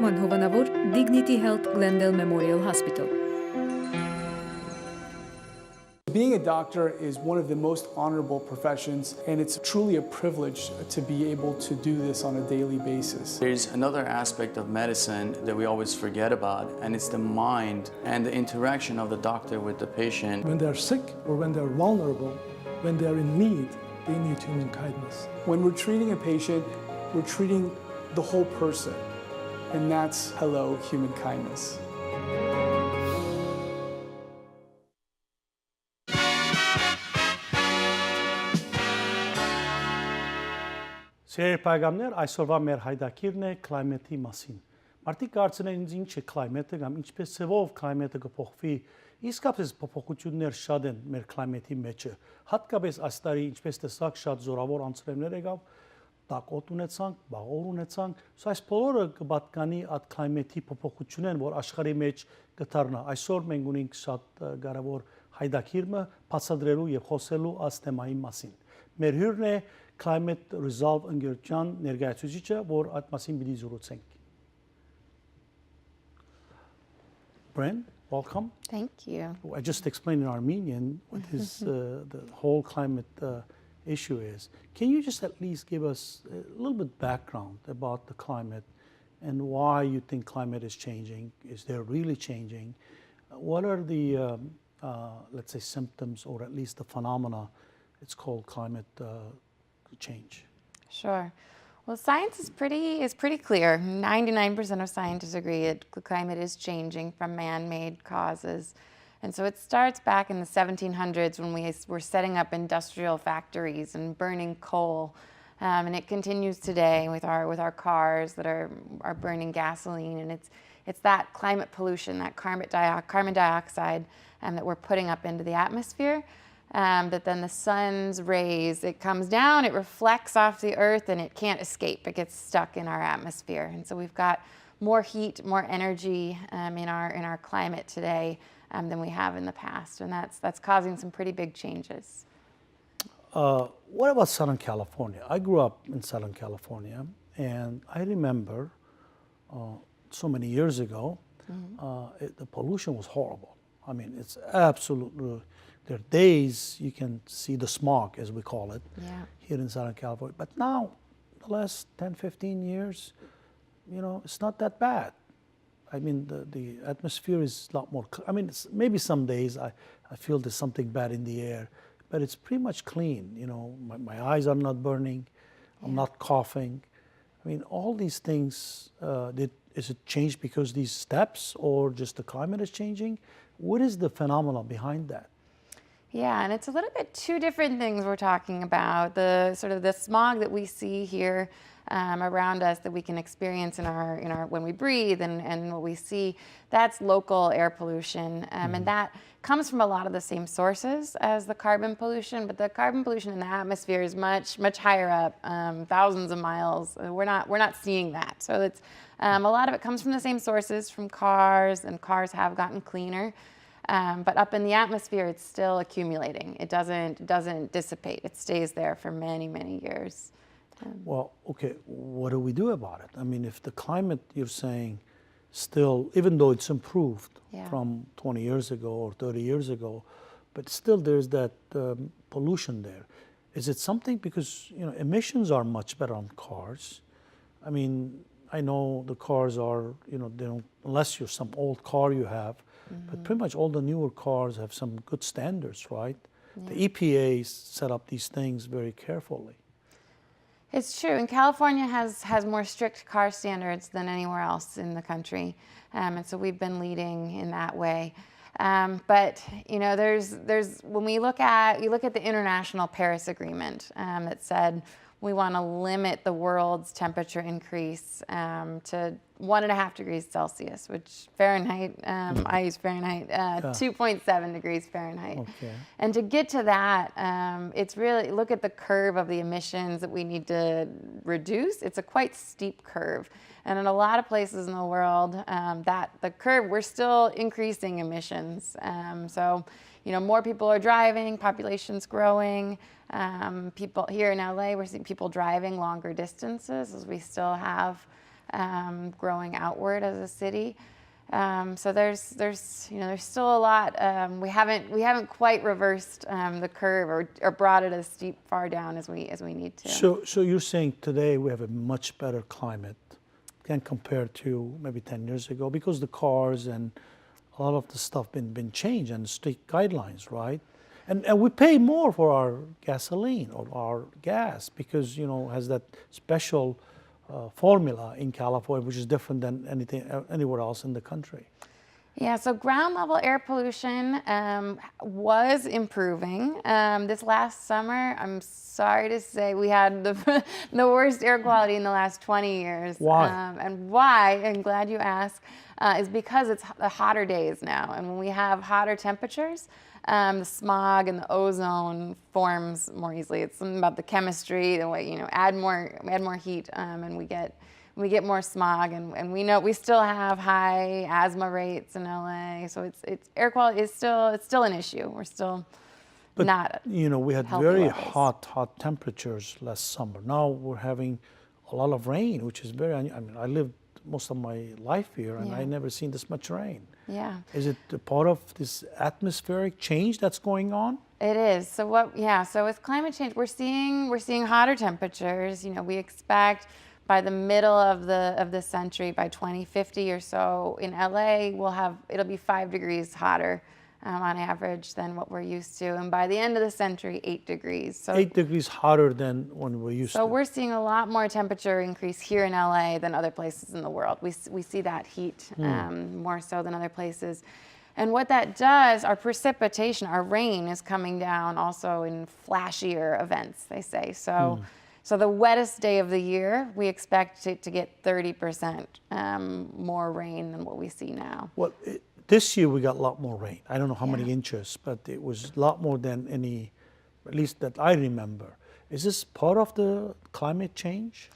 Հաղորդման հովանավոր Dignity Health Glendale Memorial Hospital. Being a doctor is one of the most honorable professions, and it's truly a privilege to be able to do this on a daily basis. There's another aspect of medicine that we always forget about, and it's the mind and the interaction of the doctor with the patient. When they're sick or when they're vulnerable, when they're in need, they need human kindness. When we're treating a patient, we're treating the whole person, and that's hello, human kindness. Սիրելի բարեկամներ, այսօրվա մեր հայդակիրն է կլայմետի մասին։ Մարդիկ կարծում են ինչ է կլայմետը կամ ինչպես ծավով կլայմետը կփոխվի։ Իսկապես փոփոխություններ շատ են մեր կլայմետի մեջը։ Հատկապես այս տարի ինչպես տեսակ շատ զորավոր անցրեմներ եկավ, տակոտ ունեցանք, բաղոր ունեցանք։ Այս բոլորը կպատկանի այդ կլայմետի փոփոխությունեն, որ աշխարհի մեջ կդառնա։ Այսօր մենք ունենք շատ կարևոր հայդակիրը բացատրելու եւ խոսելու այս թեմայի մասին։ Մեր հյուրն է Climate Resolve ընկերության ներկայացուցիչը, որ այդ մասին պիտի զրուցենք։ Bryn, welcome. Thank you. I just explained in Armenian what the whole climate issue is. Can you just at least give us a little bit background about the climate and why you think climate is changing? Is there really changing? What are the, let's say, symptoms or at least the phenomena it's called climate change? Sure. Well, science is pretty clear. 99% of scientists agree that the climate is changing from man-made causes. And so it starts back in the 1700s when we were setting up industrial factories and burning coal. And it continues today with our cars that are burning gasoline. And it's that climate pollution, that carbon dioxide that we're putting up into the atmosphere. That then the sun's rays, it comes down, it reflects off the earth, and it can't escape. It gets stuck in our atmosphere. And so we've got more heat, more energy in our climate today than we have in the past. And that's causing some pretty big changes. What about Southern California? I grew up in Southern California, and I remember so many years ago, the pollution was horrible. I mean, it's absolutely... There are days you can see the smog, as we call it, here in Southern California. But now, the last 10, 15 years, you know, it's not that bad. I mean, the atmosphere is a lot more, I mean, maybe some days I feel there's something bad in the air, but it's pretty much clean. You know, my eyes are not burning, I'm not coughing. I mean, all these things, is it changed because these steps or just the climate is changing? What is the phenomenon behind that? Yeah, and it's a little bit two different things we're talking about. The sort of the smog that we see here around us that we can experience in our when we breathe and what we see, that's local air pollution. And that comes from a lot of the same sources as the carbon pollution, but the carbon pollution in the atmosphere is much higher up, thousands of miles. We're not seeing that. So it's a lot of it comes from the same sources, from cars, and cars have gotten cleaner. But up in the atmosphere, it's still accumulating. It doesn't dissipate. It stays there for many, many years. Well, okay, what do we do about it? I mean, if the climate, you're saying, still, even though it's improved from 20 years ago or 30 years ago, but still there's that pollution there. Is it something, because, you know, emissions are much better on cars. I mean, I know the cars are, you know, they don't, unless you're some old car you have, but pretty much all the newer cars have some good standards, right? Yeah. The EPA set up these things very carefully. It's true, and California has more strict car standards than anywhere else in the country, and so we've been leading in that way. But you know, there's when you look at the International Paris Agreement that said we want to limit the world's temperature increase to 1.5 degrees Celsius, which Fahrenheit, I use Fahrenheit, 2.7 degrees Fahrenheit. Okay. And to get to that, it's really, look at the curve of the emissions that we need to reduce. It's a quite steep curve. And in a lot of places in the world, the curve, we're still increasing emissions. So, you know, more people are driving, population's growing. People here in LA, we're seeing people driving longer distances as we still have growing outward as a city. So there's still a lot. We haven't quite reversed the curve or brought it as steep far down as we need to. So you're saying today we have a much better climate can compare to maybe 10 years ago because the cars and a lot of the stuff been changed and strict guidelines, right? And we pay more for our gasoline or our gas because has that special formula in California, which is different than anywhere else in the country. Yeah, so ground level air pollution was improving. This last summer, I'm sorry to say, we had the worst air quality in the last 20 years. Why? And why, I'm glad you asked, is because it's the hotter days now. And when we have hotter temperatures, the smog and the ozone forms more easily. It's something about the chemistry, the way, add more heat, and we get more smog, and we know we still have high asthma rates in LA. So it's air quality is still an issue. We're still not. We had healthy very levels. hot temperatures last summer. Now we're having a lot of rain, which is very. I lived most of my life here, and I never seen this much rain. Yeah. Is it a part of this atmospheric change that's going on? It is. So so with climate change, we're seeing hotter temperatures. We expect by the middle of the century, by 2050 or so, in LA, it'll be 5 degrees hotter on average than what we're used to, and by the end of the century, 8 degrees. So 8 degrees hotter than when we're used to. So we're seeing a lot more temperature increase here in LA than other places in the world. We see that heat more so than other places. And what that does, our precipitation, our rain is coming down also in flashier events, they say. So the wettest day of the year, we expect it to get 30% more rain than what we see now. Well, this year we got a lot more rain. I don't know how many inches, but it was a lot more than any, at least that I remember. Is this part of the climate change?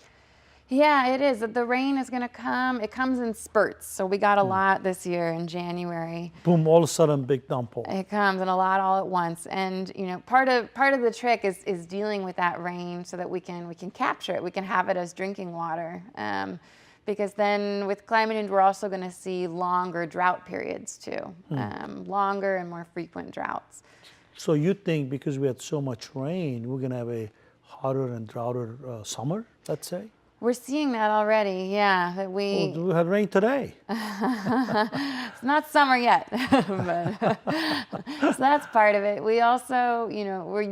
Yeah, it is. The rain is going to come. It comes in spurts. So we got a lot this year in January. Boom! All of a sudden, big downpour. It comes, and a lot all at once. And part of the trick is dealing with that rain so that we can capture it. We can have it as drinking water. Because then with climate change, we're also going to see longer drought periods too, longer and more frequent droughts. So you think because we had so much rain, we're going to have a hotter and droughter summer, let's say? We're seeing that already, yeah. We had rain today. It's not summer yet, but so that's part of it. We also, we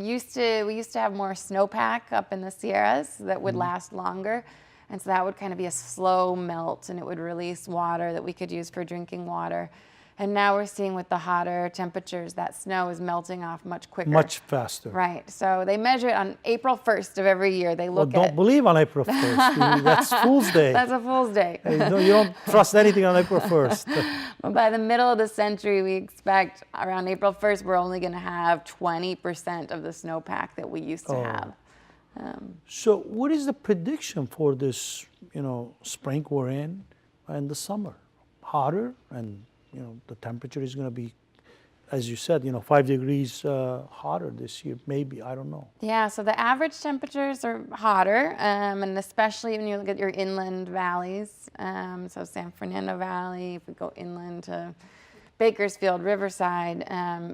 used to have more snowpack up in the Sierras that would last longer. And so that would kind of be a slow melt, and it would release water that we could use for drinking water. And now we're seeing with the hotter temperatures that snow is melting off much quicker. Much faster. Right. So they measure it on April 1st of every year. They look don't believe on April 1st. That's Fool's Day. That's a Fool's Day. You don't trust anything on April 1st. But by the middle of the century, we expect around April 1st, we're only going to have 20% of the snowpack that we used to have. So what is the prediction for this, spring we're in and the summer? Hotter, and, the temperature is going to be, as you said, 5 degrees hotter this year, maybe, I don't know. Yeah, so the average temperatures are hotter, and especially when you look at your inland valleys, so San Fernando Valley, if we go inland to Bakersfield, Riverside,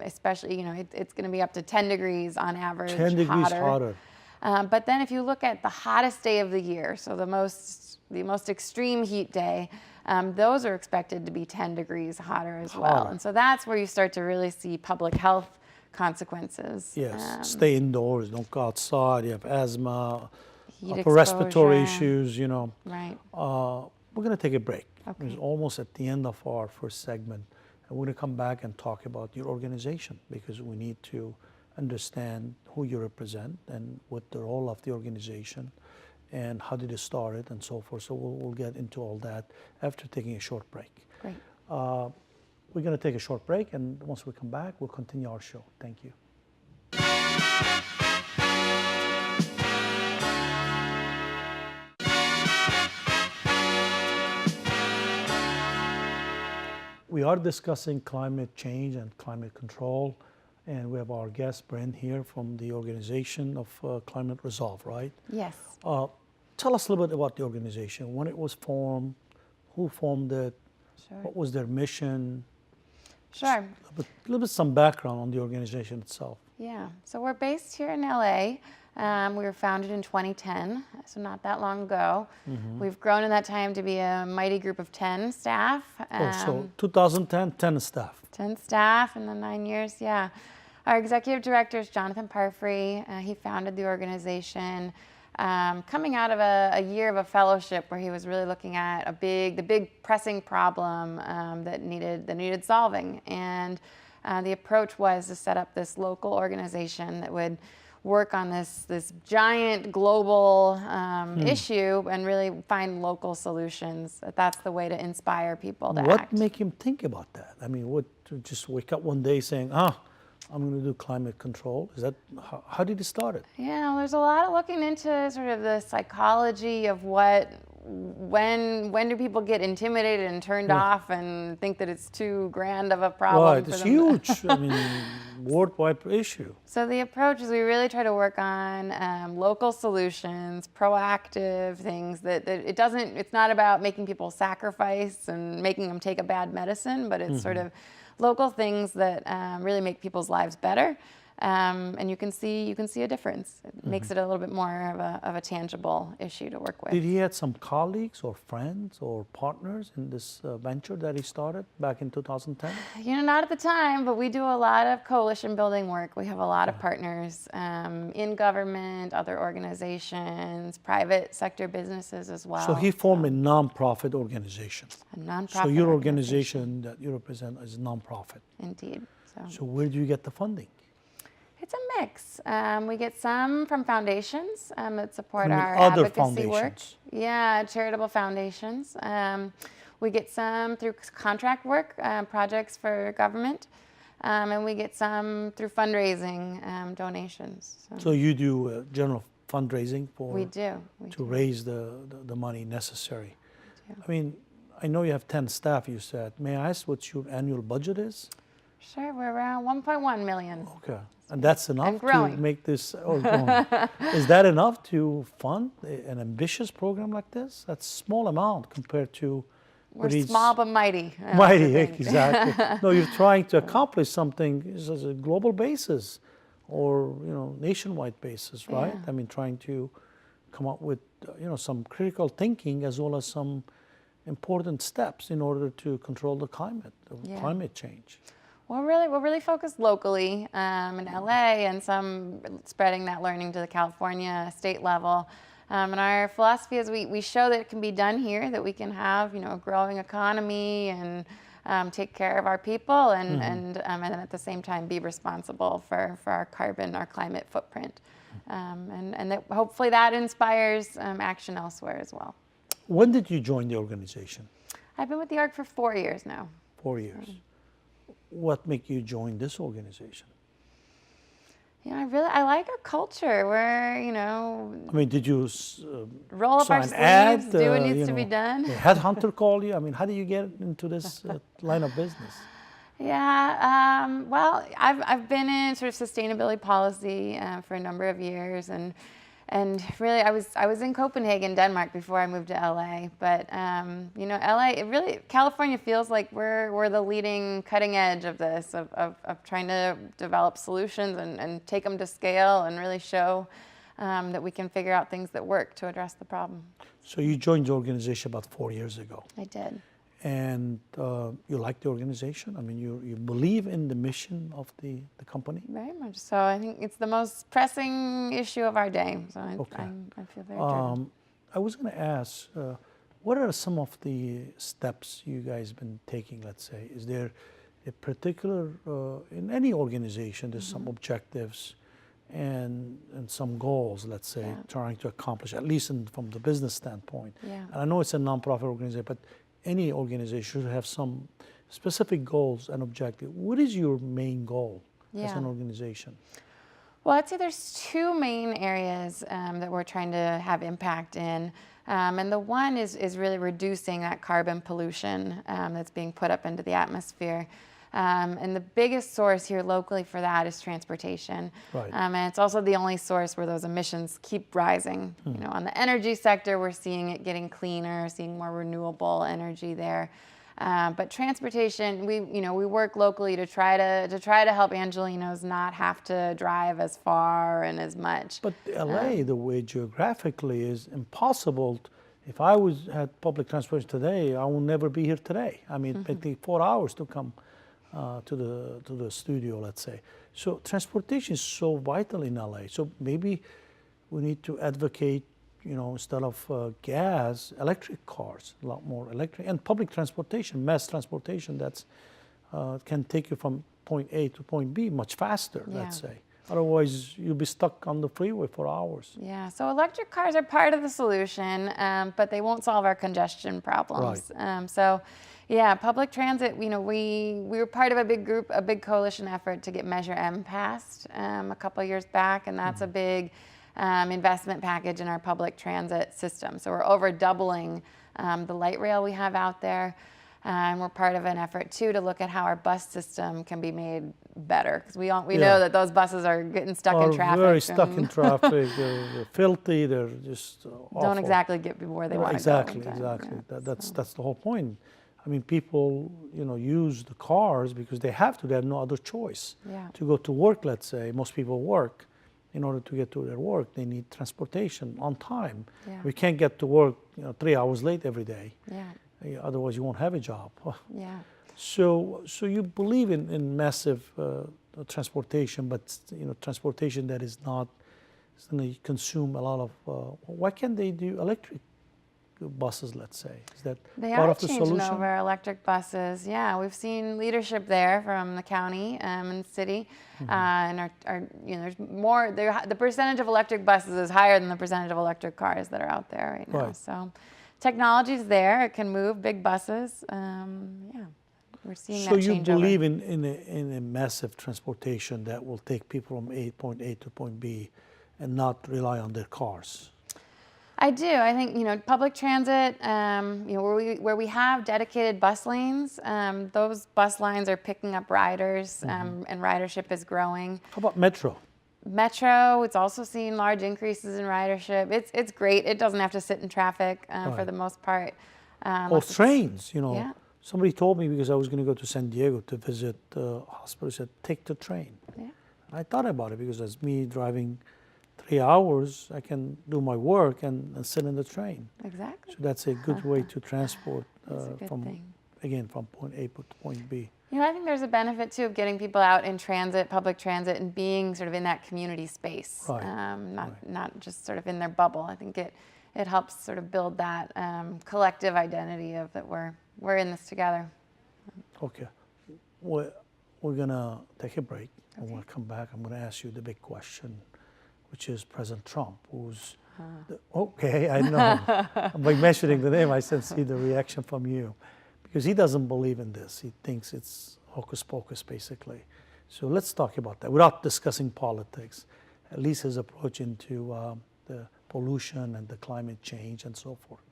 especially, it's going to be up to 10 degrees on average 10 degrees hotter. But then if you look at the hottest day of the year, so the most extreme heat day, those are expected to be 10 degrees hotter as well. And so that's where you start to really see public health consequences. Yes, stay indoors, don't go outside, you have asthma, heat respiratory exposure. issues, Right. We're going to take a break. Okay. It's almost at the end of our first segment. And we're going to come back and talk about your organization because we need to understand who you represent and what the role of the organization and how did it start it and so forth. So we'll get into all that after taking a short break. Great. We're going to take a short break, and once we come back, we'll continue our show. Thank you. We are discussing climate change and climate control, and we have our guest, Bryn, here from the organization of Climate Resolve, right? Yes. tell us a little bit about the organization, when it was formed, who formed it, Sure. what was their mission, Sure. a little bit some background on the organization itself. Yeah, so we're based here in LA. We were founded in 2010, so not that long ago. We've grown in that time to be a mighty group of 10 staff. So 2010, 10 staff. 10 staff in the 9 years, yeah. Our executive director is Jonathan Parfrey. He founded the organization coming out of a year of a fellowship where he was really looking at the big pressing problem that needed solving. And the approach was to set up this local organization that would work on this giant global issue and really find local solutions. That's the way to inspire people to What act. made him think about that? I mean, what, to just wake up one day saying, I'm going to do climate control? Is that, how did he start it? Yeah, well, there's a lot of looking into sort of the psychology of when do people get intimidated and turned off and think that it's too grand of a problem Right, for it's them huge. I mean, worldwide issue. So the approach is we really try to work on local solutions, proactive things it's not about making people sacrifice and making them take a bad medicine, but it's sort of local things that really make people's lives better. And you can see a difference. It makes it a little bit more of a tangible issue to work with. Did he have some colleagues or friends or partners in this venture that he started back in 2010? You know, not at the time, but we do a lot of coalition building work. We have a lot of partners in government, other organizations, private sector businesses as well. So he formed a nonprofit organization. A nonprofit So your organization that you represent is a nonprofit. Indeed. So where do you get the funding? It's a mix. We get some from foundations that support our other advocacy work. foundations. Yeah, charitable foundations. We get some through contract work, projects for government, and we get some through fundraising donations. So you do general fundraising for We do. to raise the money necessary. I mean, I know you have 10 staff, you said. May I ask what your annual budget is? Sure, we're around 1.1 million. Okay. And that's enough And to growing. make this, growing. Is that enough to fund an ambitious program like this? That's a small amount compared to We're what small but mighty. mighty, exactly. No, you're trying to accomplish something as a global basis or, nationwide basis, right? Yeah. I mean, trying to come up with, some critical thinking as well as some important steps in order to control the climate change. We're really focused locally in LA and some spreading that learning to the California state level. And our philosophy is we show that it can be done here, that we can have a growing economy and take care of our people and then at the same time be responsible for our carbon, our climate footprint. And that hopefully that inspires action elsewhere as well. When did you join the organization? I've been with the ARC for 4 years now. 4 years. What made you join this organization? I like our culture. We're, I mean, did you roll up saw our an sleeves, ad, do what needs to be done. A headhunter call you? I mean, how do you get into this line of business? Yeah, well, I've been in sort of sustainability policy for a number of years, and really I was in Copenhagen, Denmark before I moved to LA. But LA, California feels like we're the leading cutting edge of this, of trying to develop solutions and take them to scale and really show that we can figure out things that work to address the problem. So you joined the organization about 4 years ago. I did. And you like the organization? I mean, you believe in the mission of the company? Very much so. I think it's the most pressing issue of our day. So I feel very driven. I was going to ask, what are some of the steps you guys been taking, let's say? Is there a particular, in any organization, there's some objectives and some goals, let's say, trying to accomplish, at least from the business standpoint. Yeah. And I know it's a nonprofit organization, but any organization should have some specific goals and objectives. What is your main goal as an organization? Well, I'd say there's two main areas that we're trying to have impact in. And the one is really reducing that carbon pollution that's being put up into the atmosphere. And the biggest source here locally for that is transportation. Right. And it's also the only source where those emissions keep rising. You know, on the energy sector, we're seeing it getting cleaner, seeing more renewable energy there. But transportation, we work locally to try to help Angelenos not have to drive as far and as much. But LA, the way geographically is impossible. If I had public transportation today, I will never be here today. I mean, it takes 4 hours to come to the studio, let's say. So transportation is so vital in LA. So maybe we need to advocate, instead of gas, electric cars, a lot more electric, and public transportation, mass transportation that's can take you from point A to point B much faster, let's say. Otherwise, you'll be stuck on the freeway for hours. Yeah, so electric cars are part of the solution, but they won't solve our congestion problems. Right. Yeah, public transit, we were part of a big coalition effort to get Measure M passed a couple of years back, and that's a big investment package in our public transit system. So we're over doubling the light rail we have out there. And we're part of an effort, too, to look at how our bus system can be made better. Because we know that those buses are getting stuck in traffic. Very stuck in traffic. They're filthy. They're just awful. Don't exactly get people where they want to go. Exactly. Yeah, that's the whole point. I mean, people, use the cars because they have to. They have no other choice. To go to work, let's say. Most people work. In order to get to their work, they need transportation on time. We can't get to work, 3 hours late every day. Otherwise, you won't have a job. So you believe in massive transportation, but transportation that is not going to consume a lot of. Why can't they do electric buses? Let's say, is that part of the solution? They are changing over electric buses. Yeah, we've seen leadership there from the county and the city, and there's more. The percentage of electric buses is higher than the percentage of electric cars that are out there right now. So. Technology's there; it can move big buses. We're seeing that change. So you believe in a massive transportation that will take people from point A to point B, and not rely on their cars. I do. I think public transit. Where we have dedicated bus lanes, those bus lines are picking up riders, and ridership is growing. How about metro? Metro, it's also seen large increases in ridership. It's great. It doesn't have to sit in traffic for the most part. Or trains, Somebody told me, because I was going to go to San Diego to visit the hospital, said, take the train. I thought about it, because as me driving 3 hours, I can do my work and sit in the train. Exactly. So that's a good way to transport from point A to point B. I think there's a benefit, too, of getting people out in transit, public transit, and being sort of in that community space, not just sort of in their bubble. I think it helps sort of build that collective identity of that we're in this together. Okay. We're going to take a break. Okay. When we come back, I'm going to ask you the big question, which is President Trump, who's... I know. By mentioning the name, I see the reaction from you. Because he doesn't believe in this. He thinks it's hocus pocus, basically. So let's talk about that without discussing politics. At least his approach into the pollution and the climate change and so forth.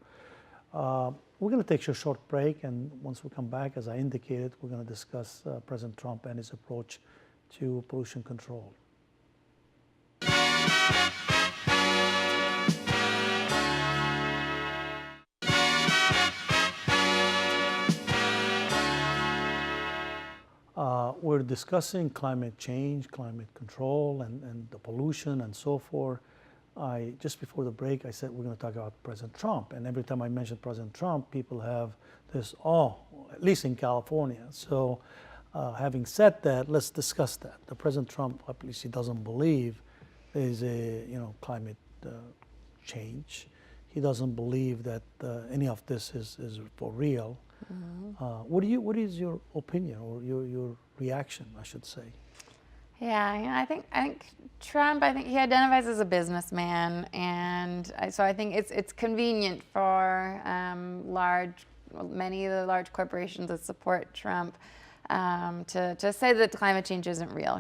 We're going to take a short break, and once we come back, as I indicated, we're going to discuss President Trump and his approach to pollution control. We're discussing climate change, climate control, and the pollution and so forth. Just before the break, I said we're going to talk about President Trump. And every time I mention President Trump, people have this, at least in California. So having said that, let's discuss that. The President Trump, at least he doesn't believe there is a climate change. He doesn't believe that any of this is for real. What is your opinion or your reaction, I should say? Yeah, I think Trump. I think he identifies as a businessman, and so I think it's convenient for many of the large corporations that support Trump to say that climate change isn't real.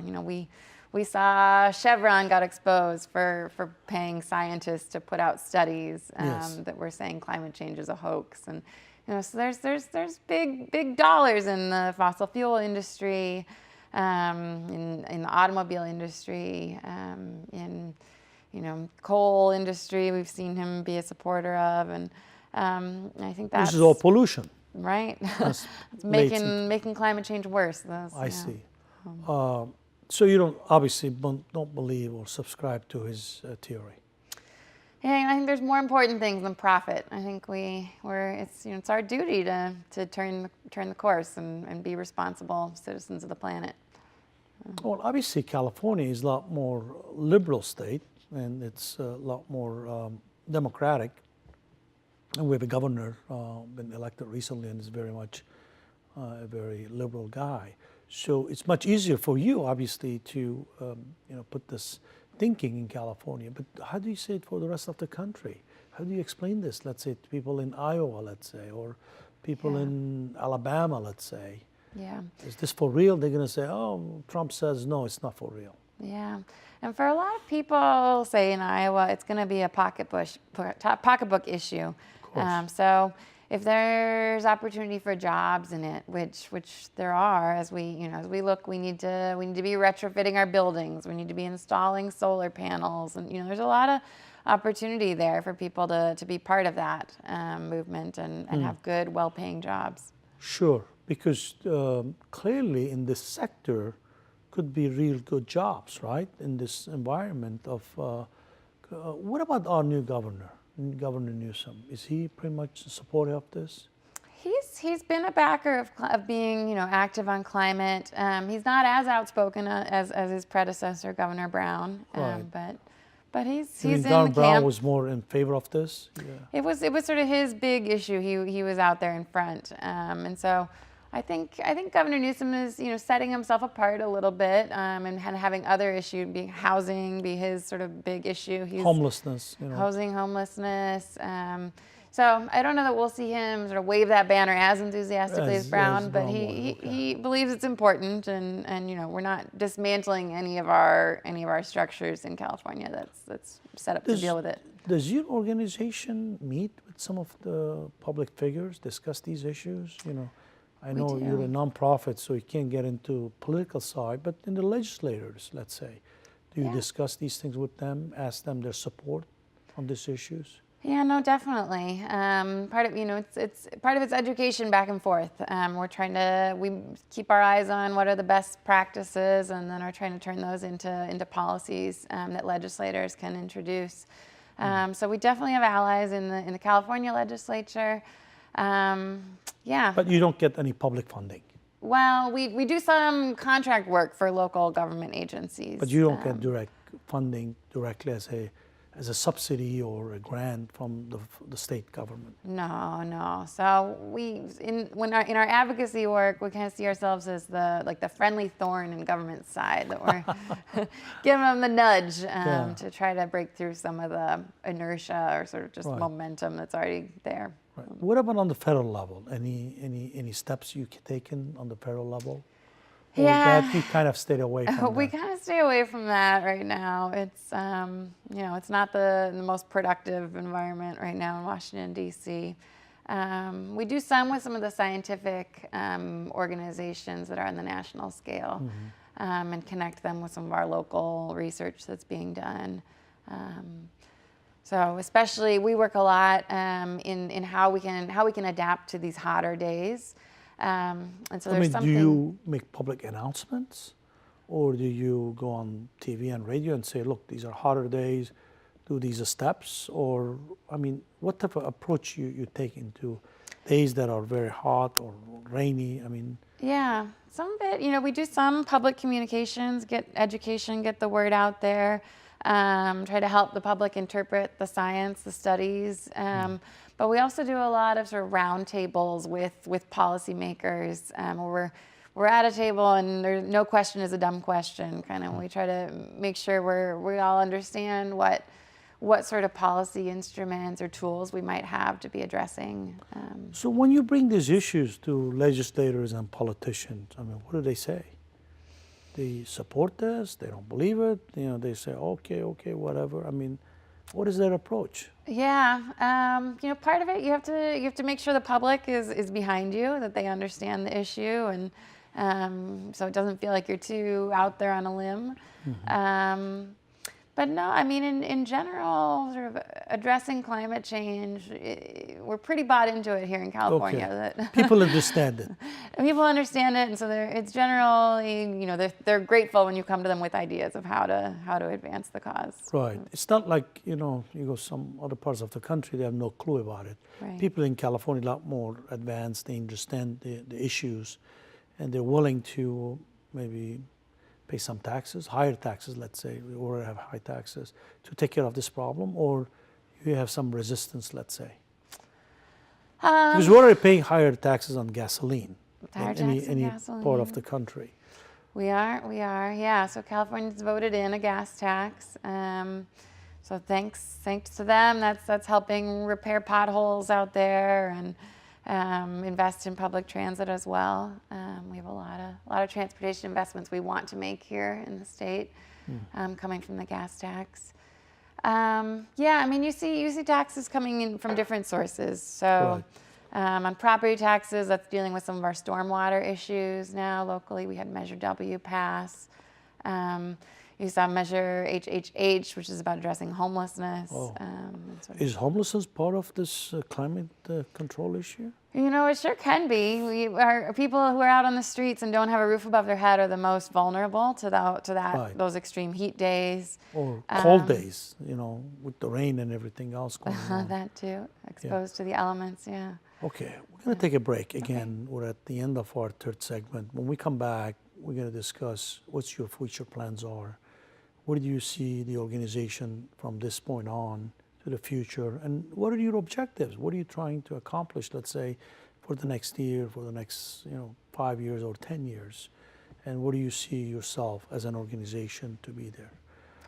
We saw Chevron got exposed for paying scientists to put out studies that were saying climate change is a hoax, and So there's big dollars in the fossil fuel industry, in the automobile industry, in coal industry. We've seen him be a supporter of, and I think that's This is all pollution. right. That's It's making climate change worse. I see. So you don't believe or subscribe to his theory. Yeah, I think there's more important things than profit. I think it's our duty to turn the course and be responsible citizens of the planet. Well, obviously California is a lot more liberal state, and it's a lot more democratic. And we have a governor been elected recently, and is very much a very liberal guy. So it's much easier for you, obviously, to put this thinking in California. But how do you say it for the rest of the country? How do you explain this, let's say, to people in Iowa, let's say, or people in Alabama, let's say? Yeah. Is this for real? They're going to say, oh, Trump says, no, it's not for real. Yeah. And for a lot of people, say in Iowa, it's going to be a pocketbook issue. So if there's opportunity for jobs in it, which there are, as we look, we need to be retrofitting our buildings. We need to be installing solar panels, and there's a lot of opportunity there for people to be part of that movement and have good, well-paying jobs. Sure, because clearly in this sector could be real good jobs, right? In this environment of, what about our new governor? Governor Newsom, is he pretty much supportive of this? He's been a backer of being active on climate. He's not as outspoken as his predecessor, Governor Brown, Right. but he's You mean in the Governor Brown camp. was more in favor of this? Yeah. It was sort of his big issue. He was out there in front, and so I think Governor Newsom is setting himself apart a little bit, and having other issues, being housing, be his sort of big issue. Homelessness, homelessness. So I don't know that we'll see him sort of wave that banner as enthusiastically as Brown, but he believes it's important, and we're not dismantling any of our structures in California that's set up to deal with it. Does your organization meet with some of the public figures, discuss these issues? I know you're a nonprofit, so you can't get into political side, but in the legislators, let's say, do you discuss these things with them, ask them their support on these issues? Yeah, no, definitely. Part of it's education back and forth. We keep our eyes on what are the best practices, and then are trying to turn those into policies that legislators can introduce. So we definitely have allies in the California legislature. But you don't get any public funding. Well, we do some contract work for local government agencies. But you don't get direct funding directly as a subsidy or a grant from the state government. No. So in our advocacy work, we kind of see ourselves as the friendly thorn in government side, that we're giving them the nudge to try to break through some of the inertia or sort of just momentum that's already there. Right. What about on the federal level? Any steps you taken on the federal level? Or that you kind of stayed away from We that? kind of stay away from that right now. It's it's not the most productive environment right now in Washington, D.C. We do some with some of the scientific organizations that are on the national scale, and connect them with some of our local research that's being done. So especially, we work a lot in how we can adapt to these hotter days. And so there's something. Do you make public announcements, or do you go on TV and radio and say, look, these are hotter days, do these steps? Or, what type of approach you take into days that are very hot or rainy? Yeah, some bit. We do some public communications, get education, get the word out there, try to help the public interpret the science, the studies. But we also do a lot of sort of roundtables with policymakers, where we're at a table and there's no question is a dumb question. Kind of, we try to make sure we all understand what sort of policy instruments or tools we might have to be addressing. So when you bring these issues to legislators and politicians, what do they say? They support this? They don't believe it? They say, okay, whatever. What is their approach? Yeah, you know, part of it you have to make sure the public is behind you, that they understand the issue, and so it doesn't feel like you're too out there on a limb. But no, I mean, in general, sort of addressing climate change, we're pretty bought into it here in California. Okay. That People understand it. people understand it, and so it's generally, you know, they're grateful when you come to them with ideas of how to advance the cause. Right. It's not like, you know, you go some other parts of the country, they have no clue about it. Right. People in California are a lot more advanced. They understand the issues, and they're willing to maybe pay some taxes, higher taxes, let's say, we already have high taxes, to take care of this problem, or you have some resistance, let's say? Because we're already paying higher taxes on gasoline Higher than tax on any gasoline. part of the country. We are, yeah. So California's voted in a gas tax. So thanks to them, that's helping repair potholes out there and invest in public transit as well. We have a lot of transportation investments we want to make here in the state, coming from the gas tax. Yeah, I mean, you see taxes coming in from different sources. So on property taxes, that's dealing with some of our stormwater issues now locally. We had Measure W pass. You saw Measure HHH, which is about addressing homelessness. Is homelessness part of this climate control issue? You know, it sure can be. People who are out on the streets and don't have a roof above their head are the most vulnerable to that those extreme heat days. Or cold days, you know, with the rain and everything else going on. That too, exposed to the elements, yeah. Okay, we're going to take a break. Again, we're at the end of our third segment. When we come back, we're going to discuss what your future plans are. Where do you see the organization from this point on to the future? And what are your objectives? What are you trying to accomplish, let's say, for the next year, for the next 5 years or 10 years? And where do you see yourself as an organization to be there?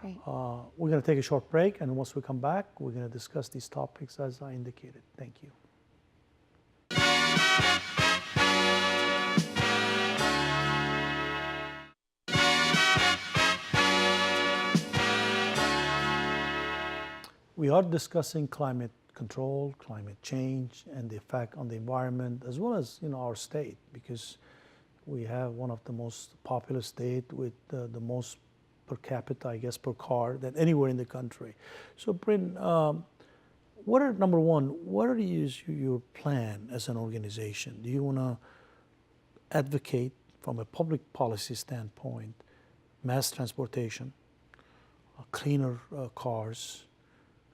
Great. We're going to take a short break, and once we come back, we're going to discuss these topics as I indicated. Thank you. We are discussing climate control, climate change, and the effect on the environment, as well as our state, because we have one of the most populous state with the most per capita, I guess, per car than anywhere in the country. So, Bryn, number one, what is your plan as an organization? Do you want to advocate from a public policy standpoint, mass transportation, cleaner cars,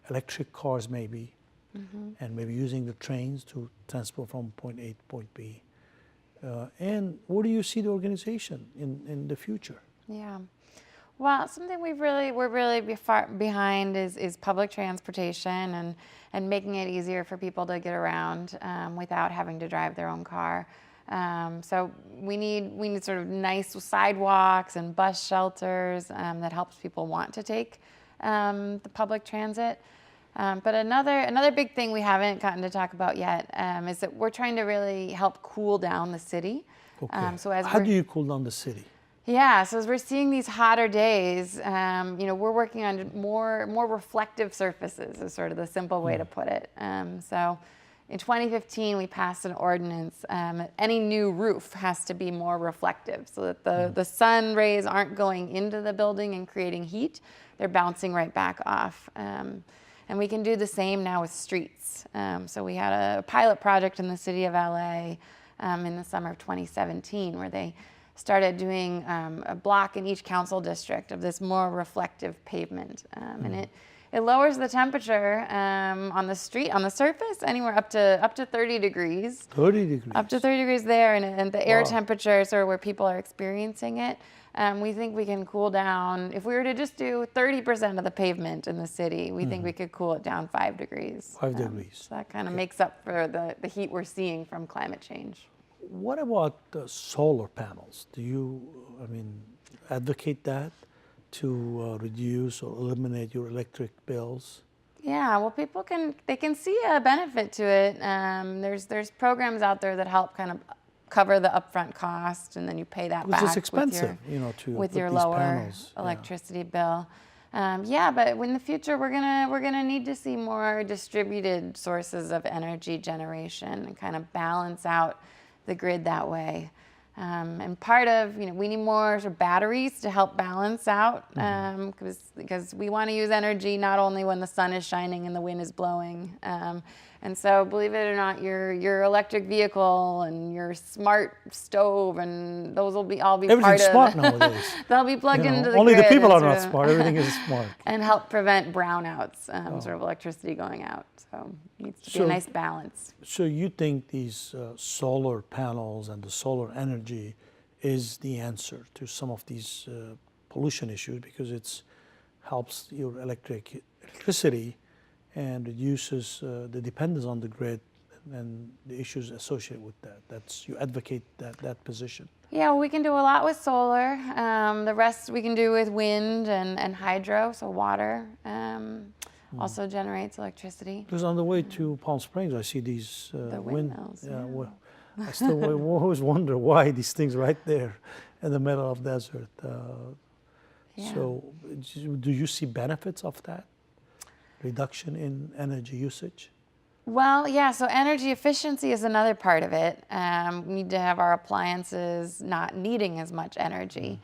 electric cars maybe, and maybe using the trains to transport from point A to point B? And where do you see the organization in the future? Yeah. Well, something we're really behind is public transportation and making it easier for people to get around without having to drive their own car. So we need sort of nice sidewalks and bus shelters that helps people want to take the public transit. But another big thing we haven't gotten to talk about yet is that we're trying to really help cool down the city. Okay. So how do you cool down the city? Yeah, so as we're seeing these hotter days, we're working on more reflective surfaces is sort of the simple way to put it. So in 2015, we passed an ordinance that any new roof has to be more reflective so that the sun rays aren't going into the building and creating heat. They're bouncing right back off. And we can do the same now with streets. So we had a pilot project in the city of LA in the summer of 2017 where they started doing a block in each council district of this more reflective pavement. And it lowers the temperature on the street, on the surface, anywhere up to 30 degrees. 30 degrees? Up to 30 degrees there, and the air temperature is sort of where people are experiencing it. We think we can cool down, if we were to just do 30% of the pavement in the city, we think we could cool it down 5 degrees. 5 degrees. So that kind of makes up for the heat we're seeing from climate change. What about solar panels? Do you, advocate that to reduce or eliminate your electric bills? Yeah, well, people can see a benefit to it. There's programs out there that help kind of cover the upfront cost, and then you pay that back. It's expensive, with your put these lower panels. electricity bill. Yeah, but in the future we're gonna need to see more distributed sources of energy generation and kind of balance out the grid that way. And part of, we need more sort of batteries to help balance out, because we want to use energy not only when the sun is shining and the wind is blowing. And so, believe it or not, your electric vehicle and your smart stove and those will all be part of. Everything's smart nowadays. They'll be plugged into the only grid. the people are and not sort of- smart. Everything is smart. and help prevent brownouts, sort of electricity going out. So it needs to be a nice balance. So you think these solar panels and the solar energy is the answer to some of these pollution issues, because it helps your electricity and reduces the dependence on the grid and the issues associated with that. You advocate that position. Yeah, well, we can do a lot with solar. The rest we can do with wind and hydro, so water also generates electricity. Because on the way to Palm Springs, I see these The windmills. Yeah, well, I still always wonder why these things right there in the middle of desert. Yeah. So, do you see benefits of that? Reduction in energy usage? Well, yeah, so energy efficiency is another part of it. We need to have our appliances not needing as much energy.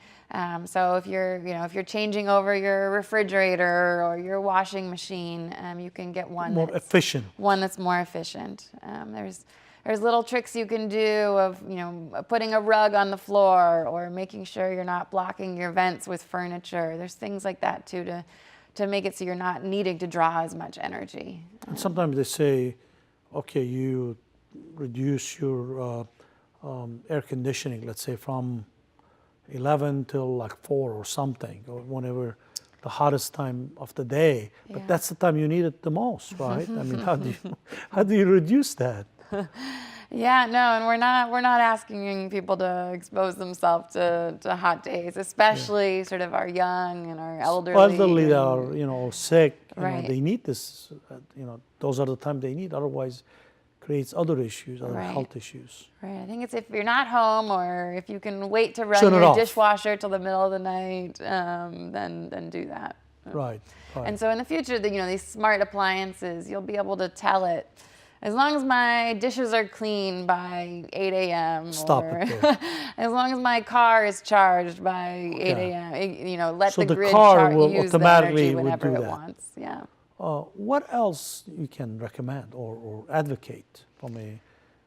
So if you're changing over your refrigerator or your washing machine, you can get one More efficient. One that's more efficient. There's little tricks you can do of, putting a rug on the floor or making sure you're not blocking your vents with furniture. There's things like that too to make it so you're not needing to draw as much energy. And sometimes they say, okay, you reduce your air conditioning, let's say from 11 till like 4 or something, or whenever the hottest time of the day. But Yeah. that's the time you need it the most, right? I mean, how do you reduce that? Yeah, no, and we're not asking people to expose themselves to hot days, especially sort of our young and our elderly. Elderly that are sick, Right. they need this. Those are the time they need. Otherwise, creates other issues, other Right. health issues. Right. I think it's if you're not home or if you can wait to run Turn it your off. dishwasher till the middle of the night, then do that. Right. And so in the future, these smart appliances, you'll be able to tell it, as long as my dishes are clean by 8 a.m. Stop or it there. as long as my car is charged by 8 a.m., let So the the grid car will use the automatically energy would whenever do it that. wants. Yeah. What else you can recommend or advocate from a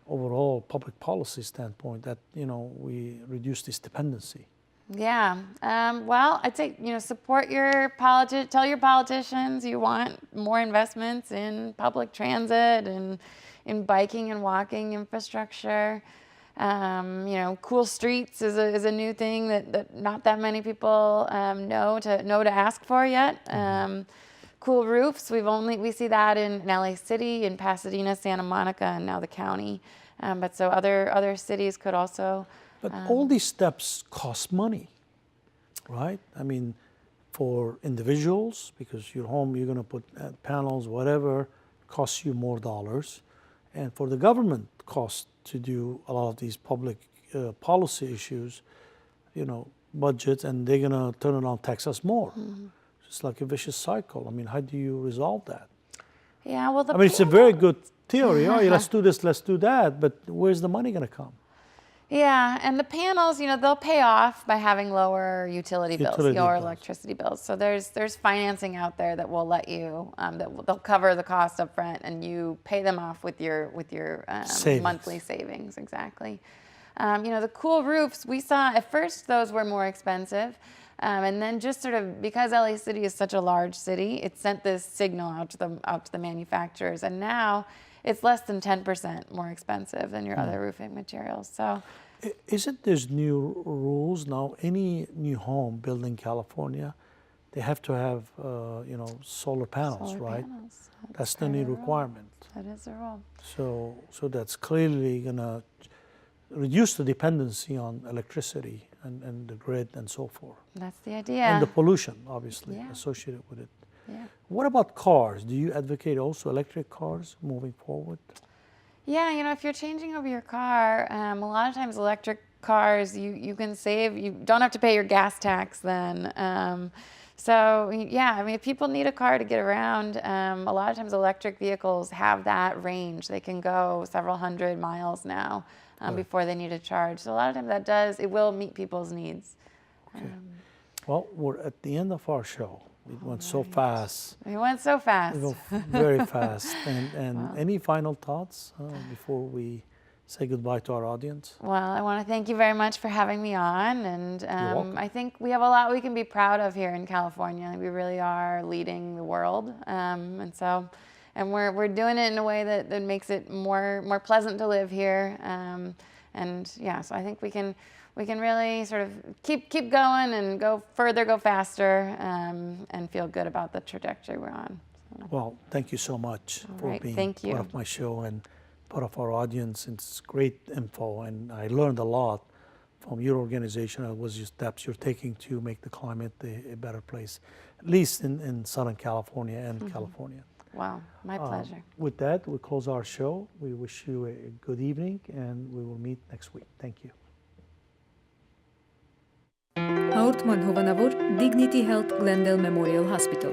overall public policy standpoint that we reduce this dependency? Yeah. Well, I'd say, support your tell your politicians you want more investments in public transit and in biking and walking infrastructure. Cool streets is a new thing that not that many people know to ask for yet. Cool roofs, we see that in LA City, in Pasadena, Santa Monica, and now the county. But so other cities could also. But all these steps cost money, right? I mean, for individuals, because your home, you're going to put panels, whatever, costs you more dollars. And for the government, costs to do a lot of these public policy issues, budgets, and they're going to turn around tax us more. It's like a vicious cycle. I mean, how do you resolve that? Yeah, well, It's a very good theory. Oh, yeah, let's do this, let's do that. But where's the money going to come? Yeah, and the panels, they'll pay off by having lower utility bills, your electricity bills. So there's financing out there that will let you they'll cover the cost up front, and you pay them off with your monthly savings. Exactly. The cool roofs, we saw at first those were more expensive. And then just sort of because LA City is such a large city, it sent this signal out to the manufacturers, and now it's less than 10% more expensive than your other roofing materials. So, isn't there's new rules now? Any new home built in California, they have to have solar panels, right? Panels. That's the new requirement. That is the rule. So that's clearly gonna reduce the dependency on electricity and the grid and so forth. That's the idea. And the pollution, obviously, Yeah. associated with it. Yeah. What about cars? Do you advocate also electric cars moving forward? Yeah, if you're changing over your car, a lot of times electric cars, you can save, you don't have to pay your gas tax then. So yeah, I mean, if people need a car to get around, a lot of times electric vehicles have that range. They can go several hundred miles now before they need a charge. So a lot of times it will meet people's needs. Okay. Well, we're at the end of our show. It went so fast. It went so fast. It went very fast. And any final thoughts before we say goodbye to our audience? Well, I want to thank you very much for having me on. And You're welcome. I think we have a lot we can be proud of here in California. We really are leading the world. And we're doing it in a way that makes it more pleasant to live here. And yeah, so I think we can really sort of keep going and go further, go faster, and feel good about the trajectory we're on. So. Well, thank you so much for being part of my show and part of our audience. It's great info, and I learned a lot from your organization. It was just steps you're taking to make the climate a better place, at least in Southern California and California. Wow, my pleasure. With that, we close our show. We wish you a good evening, and we will meet next week. Thank you. Հաղորդման հովանավոր Dignity Health Glendale Memorial Hospital